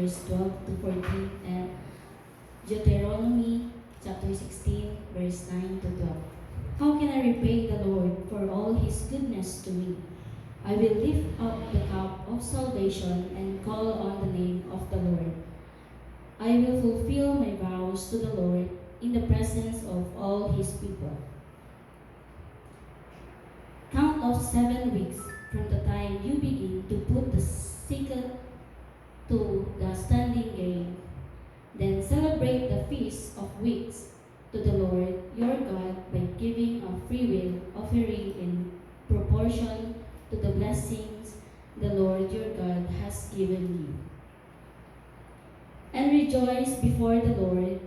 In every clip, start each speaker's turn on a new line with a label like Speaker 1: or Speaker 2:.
Speaker 1: verse 12 to 14, and Deuteronomy chapter 16, verse 9 to 12. How can I repay the Lord for all his goodness to me? I will lift up the cup of salvation and call on the name of the Lord. I will fulfill my vows to the Lord in the presence of all his people. Count off 7 weeks from the time you begin to put the sickle to the standing grain. Then celebrate the Feast of Weeks to the Lord your God by giving a freewill offering in proportion to the blessings the Lord your God has given you. And rejoice before the Lord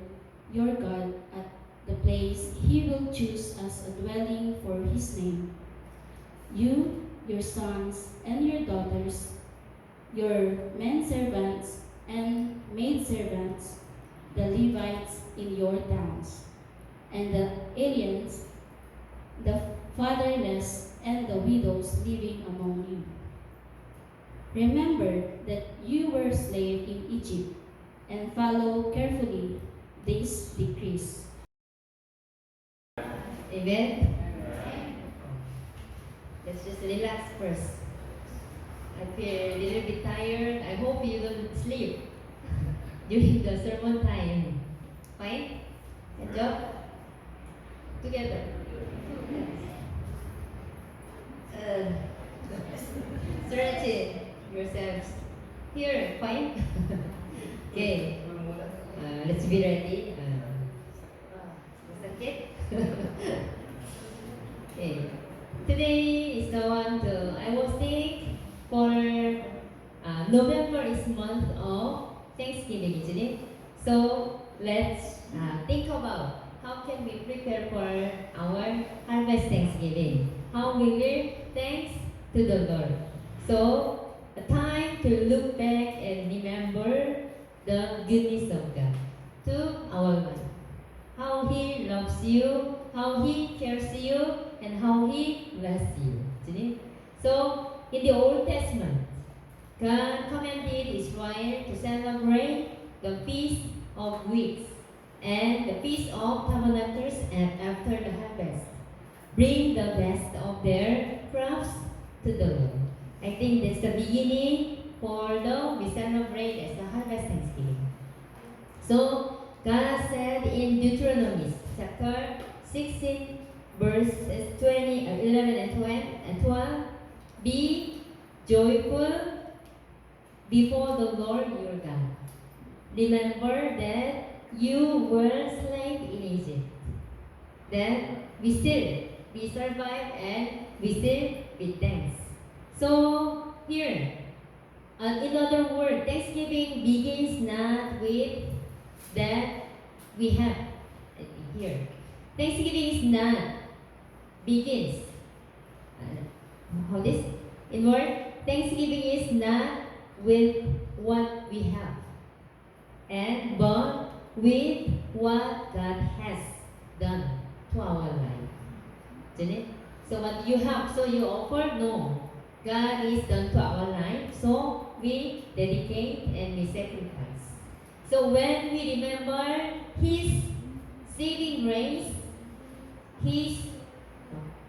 Speaker 1: your God at the place he will choose as a dwelling for his name. You, your sons, and your daughters, your men servants and maid servants, the Levites in your towns, and the aliens, the fatherless, and the widows living among you. Remember that you were slaves in Egypt, and follow carefully these decrees.
Speaker 2: Amen? Let's just relax first. I feel a little bit tired. I hope you don't sleep during the sermon time. Fine? Good job? Together. Stretch yourselves. Here, fine? Okay. Let's be ready. Sakit? Okay. Today is the one to, I was thinking for November is month of Thanksgiving, isn't it? So let's think about how can we prepare for our harvest Thanksgiving. How we give thanks to the Lord. So a time to look back and remember the goodness of God to our life. How He loves you, how He cares you, and how He blesses you. Isn't it? So in the Old Testament, God commanded Israel to celebrate the Feast of Weeks and the Feast of Tabernacles and after the harvest. Bring the best of their crops to the Lord. I think that's the beginning for the we celebrate as the harvest Thanksgiving. So God said in Deuteronomy chapter 16 verses 11 and 12, be joyful before the Lord your God. Remember that you were slaves in Egypt. Then we survive and we still be thanks. So here, in other words, Thanksgiving begins not with that we have here. Thanksgiving is not begins. How this? In word, Thanksgiving is not with what we have, and but with what God has done to our life. Isn't it? So what you have, so you offer? No. God is done to our life, so we dedicate and we sacrifice. So when we remember His saving grace, His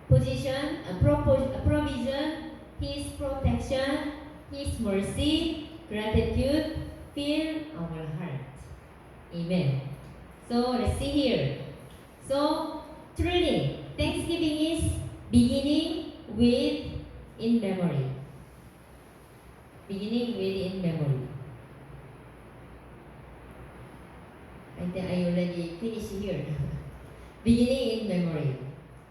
Speaker 2: position, provision, His protection, His mercy, gratitude, fill our heart. Amen. So let's see here. So truly, Thanksgiving is beginning with in memory. Beginning with in memory. I think I already finished here. Beginning in memory.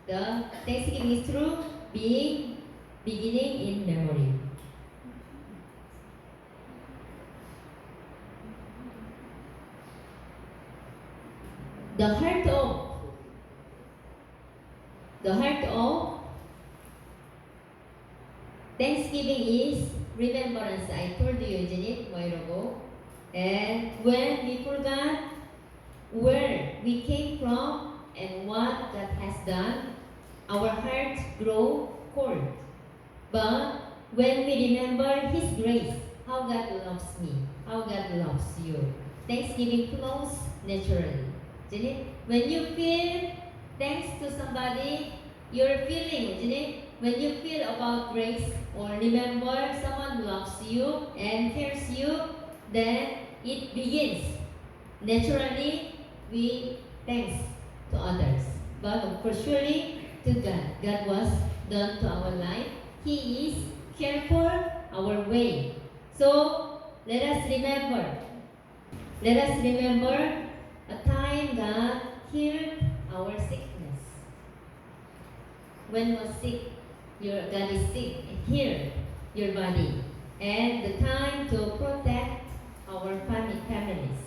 Speaker 2: The Thanksgiving is through being beginning in memory. The heart of Thanksgiving is remembrance. I told you, Janet, a while ago. And when we forgot where we came from and what God has done, our hearts grow cold. But when we remember His grace, how God loves me, how God loves you. Thanksgiving flows naturally, isn't it? When you feel thanks to somebody, you're feeling, isn't it? When you feel about grace or remember someone loves you and cares you, then it begins. Naturally, we thanks to others. But of course, surely to God. God was done to our life. He is careful our way. So let us remember. Let us remember a time God healed our sickness. When was sick? God is sick and healed your body. And the time to protect our families.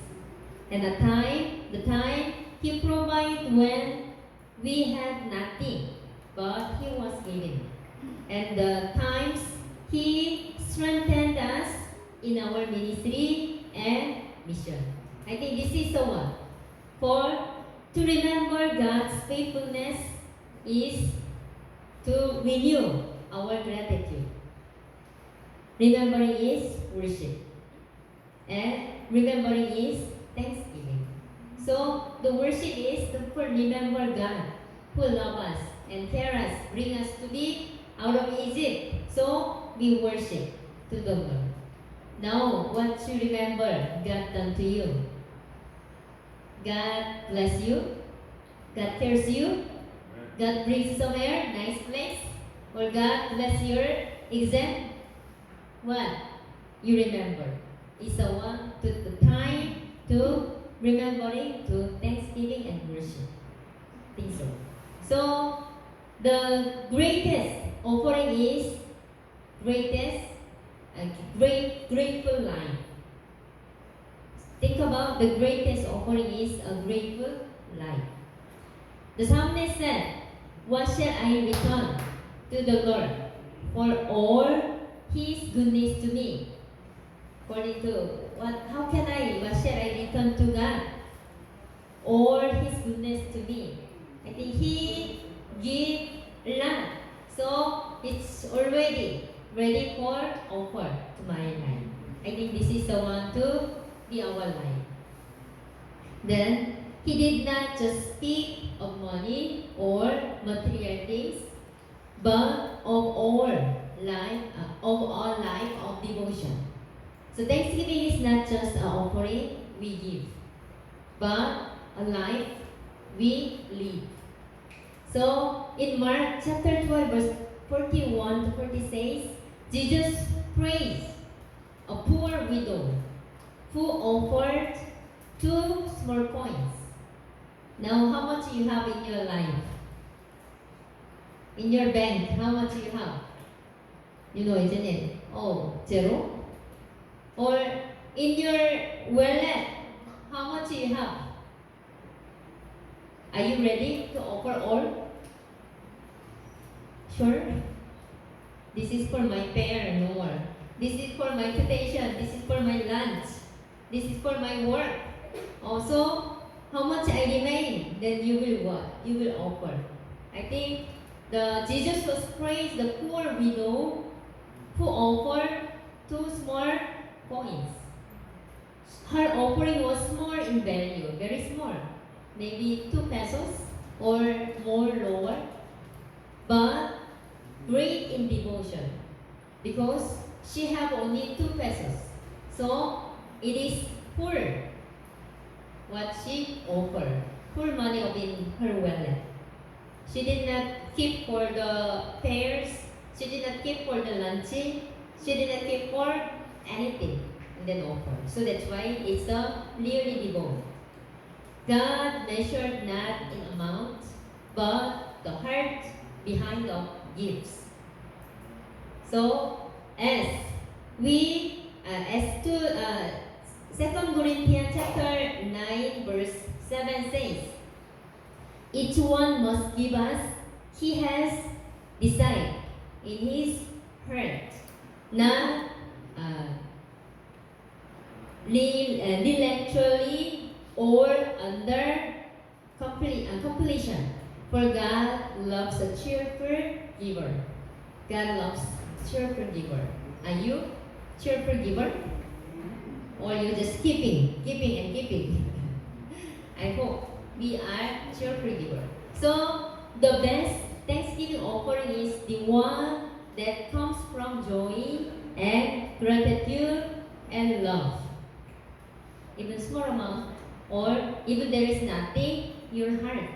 Speaker 2: And the time He provided when we had nothing, but He was giving. And the times He strengthened us in our ministry and mission. I think this is the one. For to remember God's faithfulness is to renew our gratitude. Remembering is worship. And remembering is thanksgiving. So the worship is to remember God who loves us and care us, bring us to be out of Egypt. So we worship to the Lord. Now, what you remember God done to you? God bless you. God cares you. God brings you somewhere, nice place. Or God bless your exam. What? You remember. It's a one to the time to remembering to thanksgiving and worship. I think so. So the greatest offering is grateful life. Think about the greatest offering is a grateful life. The psalmist said, "What shall I return to the Lord for all His goodness to me?" According to what shall I return to God? Or His goodness to me? I think He gave a lot. So it's already ready for offer to my life. I think this is the one to be our life. Then He did not just speak of money or material things, but of all life of devotion. So Thanksgiving is not just an offering we give, but a life we live. So in Mark chapter 12, verse 41 to 40 says, Jesus praised a poor widow who offered 2 small coins. Now, how much you have in your life? In your bank, how much you have? You know, isn't it? Oh, 0? Or in your wallet, how much you have? Are you ready to offer all? Sure? This is for my fare, no more. This is for my quotation. This is for my lunch. This is for my work. Also, how much I remain, then you will what? You will offer. I think Jesus was praised the poor widow who offered 2 small coins. Her offering was small in value, very small, maybe 2 pesos or more lower, but great in devotion because she have only 2 pesos. So it is poor what she offered, poor money in her wallet. She did not keep for the fares, she did not keep for the lunching, she did not keep for anything and then offer. So that's why it's a really devote. God measured not in amount, but the heart behind the gifts. So as to 2 Corinthians chapter 9 verse 7 says, each one must give us he has decided in his heart, not intellectually or under completion. For God loves a cheerful giver. God loves cheerful giver. Are you cheerful giver? Or you just keeping and keeping? I hope we are cheerful giver. So the best Thanksgiving offering is the one that comes from joy and gratitude and love. Even small amount or even there is nothing, your heart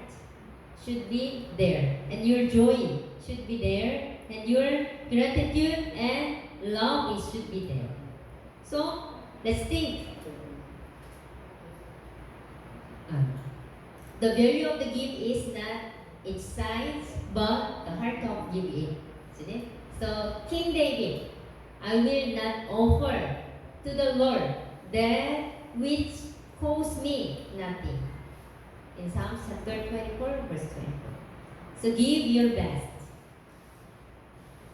Speaker 2: should be there and your joy should be there and your gratitude and love is should be there. So let's think. The value of the gift is not its size, but the heart of giving. Isn't it? So King David, I will not offer to the Lord that which costs me nothing. In Psalms chapter 24, verse 24. So give your best.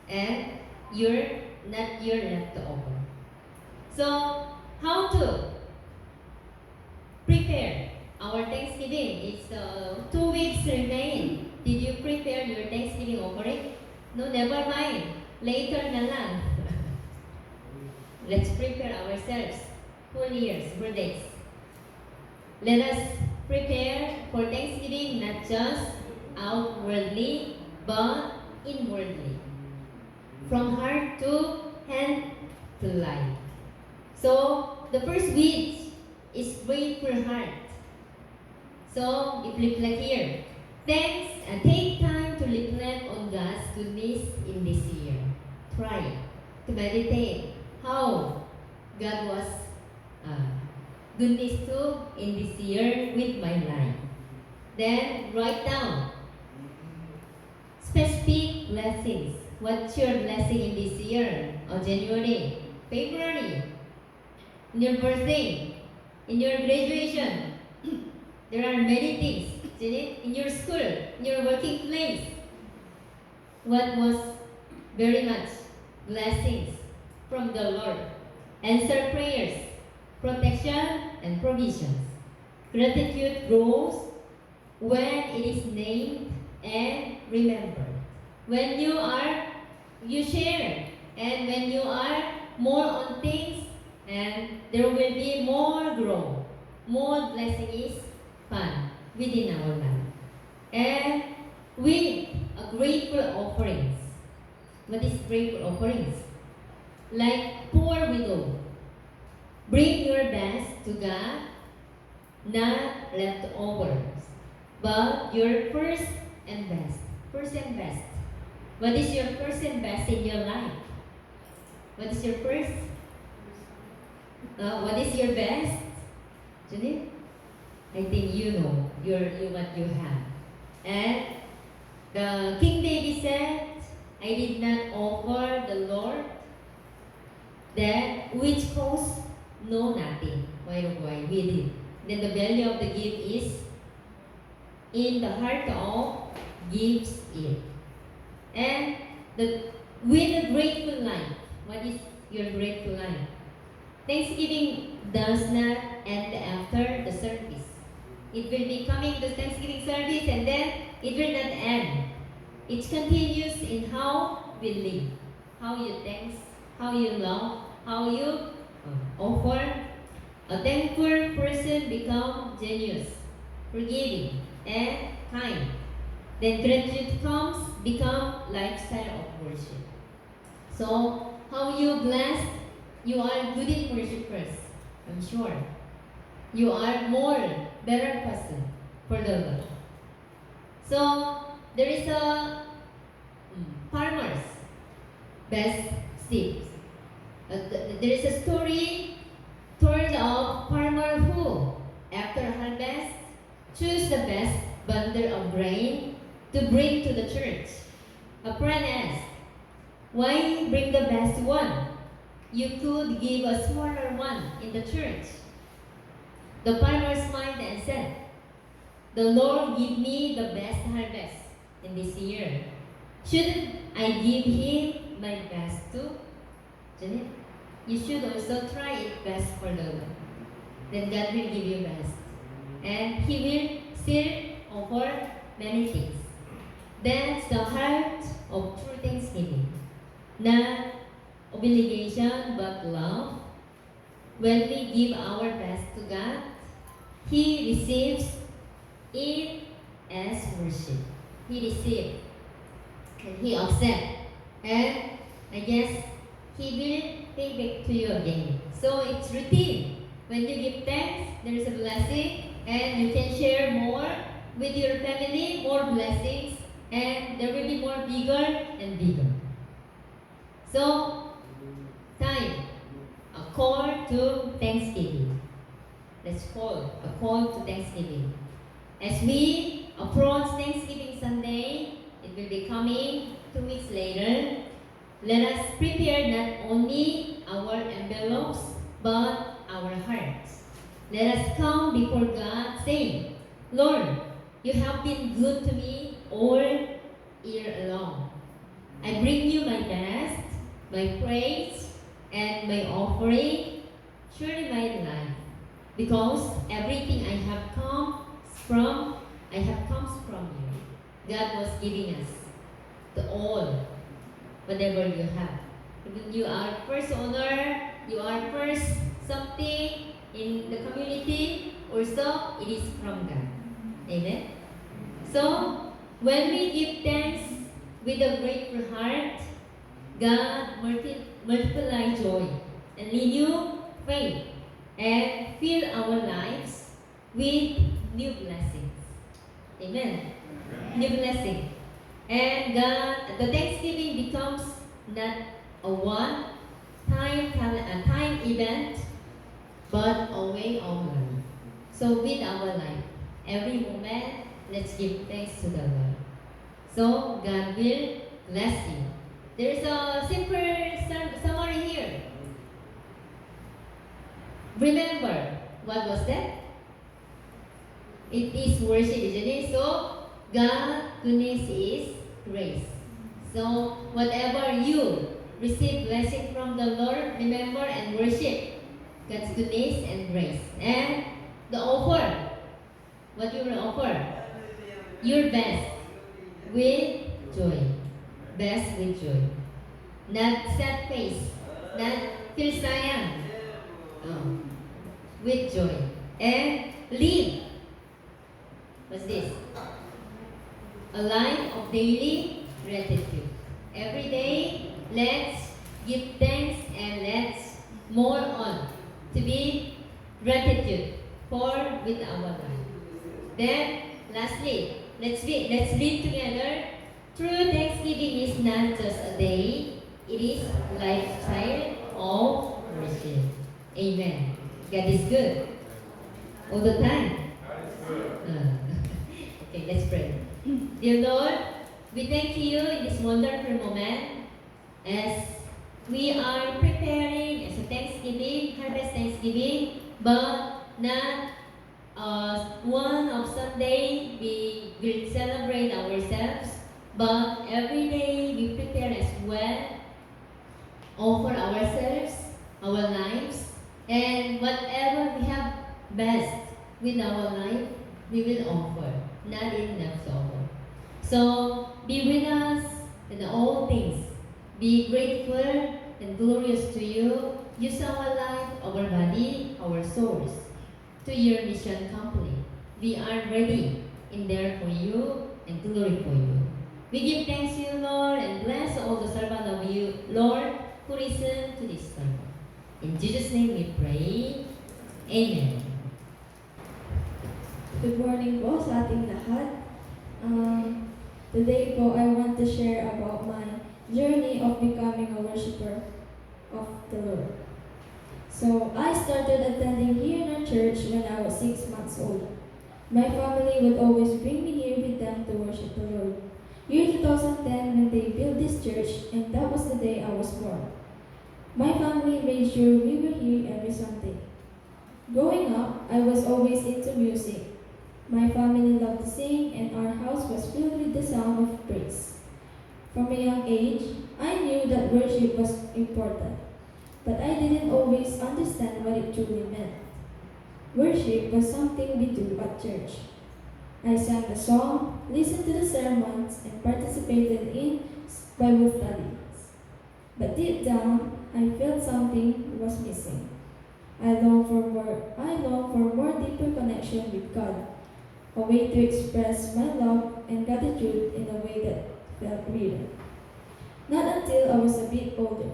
Speaker 2: And you're not your leftover. So how to prepare our Thanksgiving? It's 2 weeks remain. Did you prepare your Thanksgiving offering? No, never mind. Later na lang. Let's prepare ourselves. Whole years, birthdays. Let us prepare for Thanksgiving not just outwardly, but inwardly. From heart to hand to life. So, the first week is grateful heart. So, if you reflect here, thanks and take time to reflect on God's goodness in this year. Try to meditate how God was goodness to in this year with my life. Then write down specific blessings. What's your blessing in this year? Or January, February, in your birthday, in your graduation. There are many things, isn't it? In your school, in your working place. What was very much blessings from the Lord? Answer prayers, protection and provisions. Gratitude grows when it is named and remembered. When you share, and when you are more on things, and there will be more growth, more blessing is found within our life. And with a grateful offerings. What is grateful offerings? Like poor widow. Bring your best to God, not leftovers, but your first and best. First and best. What is your first and best in your life? What is your first? What is your best? Janine? I think you know what you have. And the King David said, I did not offer the Lord that which costs no nothing. Why we did. Then the value of the gift is in the heart of gives it. And with a grateful life. What is your grateful life? Thanksgiving does not end after the service. It will be coming to Thanksgiving service and then it will not end. It continues in how we live, how you thanks, how you love, how you offer. A thankful person become generous, forgiving, and kind. Then gratitude comes, become lifestyle of worship. So, how you blessed? You are good in worship first, I'm sure. You are more better person for the Lord. So, there is a farmer's best seeds. There is a story told of farmer who, after harvest, choose the best bundle of grain to bring to the church. A friend asked, why bring the best one? You could give a smaller one in the church. The farmer smiled and said, the Lord give me the best harvest in this year. Shouldn't I give him my best too? Janet, you should also try it best for the Lord. Then God will give you best. And he will still offer many things. That's the heart of true thanksgiving. Not obligation but love. When we give our best to God, He receives it as worship. He receives and He accepts. And I guess He will pay back to you again. So it's routine. When you give thanks, there is a blessing, and you can share more with your family, more blessings, and there will be more bigger and bigger. So, time, a call to Thanksgiving. Let's call a call to Thanksgiving. As we approach Thanksgiving Sunday, it will be coming 2 weeks later. Let us prepare not only our envelopes but our hearts. Let us come before God saying, Lord, you have been good to me all year long. I bring you my best, my praise, and my offering, surely my life, because everything I have comes from you. God was giving us the all, whatever you have. Even you are first owner, you are first something in the community, also it is from God. Amen. So when we give thanks with a grateful heart, God multiply joy and renew faith and fill our lives with new blessings. Amen. New blessing. And God, the Thanksgiving becomes not a time event, but a way of life. So with our life, every moment, let's give thanks to the Lord. So God will bless you. There is a simple summary here. Remember, what was that? It is worship, isn't it? So God's goodness is grace. So whatever you receive blessing from the Lord, remember and worship God's goodness and grace. And the offer, what you will offer? Your best with joy. Best with joy. Not sad face, not feel sayang. No. With joy. And live. What's this? A life of daily gratitude. Every day, let's give thanks and let's more on to be gratitude for with our life. Then, lastly, let's read together. True Thanksgiving is not just a day; it is lifestyle of worship. Amen. God is good all the time. Okay, let's pray. Dear Lord, we thank you in this wonderful moment as we are preparing as a Thanksgiving, harvest Thanksgiving, but not one of Sunday we will celebrate ourselves, but every day we prepare as well, offer ourselves, our lives, and whatever we have best with our life, we will offer. Not enough to offer. So be with us in all things. Be grateful and glorious to you. Use our life, our body, our souls to your mission complete. We are ready in there for you and glory for you. We give thanks to you, Lord, and bless all the servant of you, Lord, who listen to this sermon. In Jesus' name we pray. Amen.
Speaker 3: Good morning po sa ating lahat. Today po, I want to share about my journey of becoming a worshiper of the Lord. So, I started attending here in our church when I was 6 months old. My family would always bring me here with them to worship the Lord. Year 2010 when they built this church, and that was the day I was born. My family made sure we were here every Sunday. Growing up, I was always into music. My family loved to sing, and our house was filled with the sound of praise. From a young age, I knew that worship was important, but I didn't always understand what it truly meant. Worship was something we do at church. I sang the song, listened to the sermons, and participated in Bible studies. But deep down, I felt something was missing. I long for more deeper connection with God, a way to express my love and gratitude in a way that felt real. Not until I was a bit older,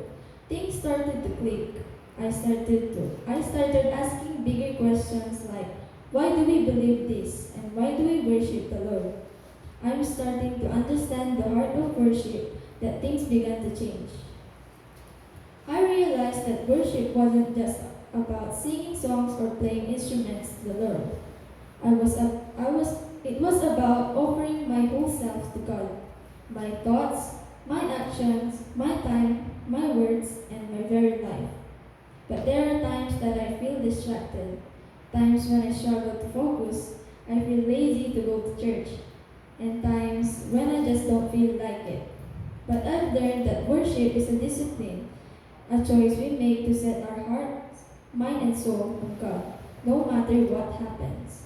Speaker 3: things started to click. I started asking bigger questions like, why do we believe this and why do we worship the Lord? I'm starting to understand the heart of worship that things began to change. I realized that worship wasn't just about singing songs or playing instruments to the Lord. It was about offering my whole self to God. My thoughts, my actions, my time, my words, and my very life. But there are times that I feel distracted, times when I struggle to focus, I feel lazy to go to church, and times when I just don't feel like it. But I've learned that worship is a discipline, a choice we make to set our hearts, mind, and soul on God, no matter what happens.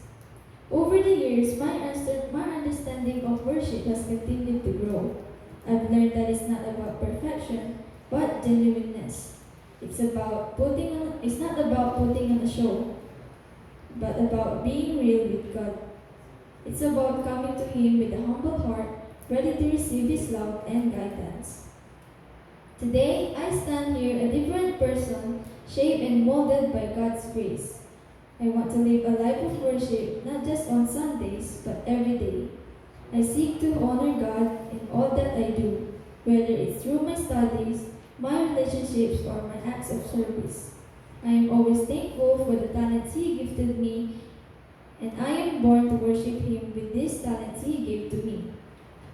Speaker 3: Over the years, my understanding of worship has continued to grow. I've learned that it's not about perfection, but genuineness. It's not about putting on a show, but about being real with God. It's about coming to Him with a humble heart, ready to receive His love and guidance. Today, I stand here a different person, shaped and molded by God's grace. I want to live a life of worship, not just on Sundays, but every day. I seek to honor God in all that I do, whether it's through my studies, my relationships, or my acts of service. I am always thankful for the talents He gifted me, and I am born to worship Him with these talents He gave to me.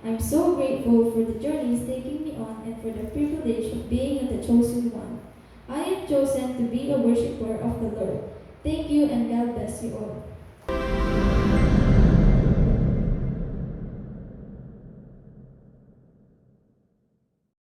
Speaker 3: I'm so grateful for the journey He's taking me on and for the privilege of being the chosen one. I am chosen to be a worshiper of the Lord. Thank you and God bless you all.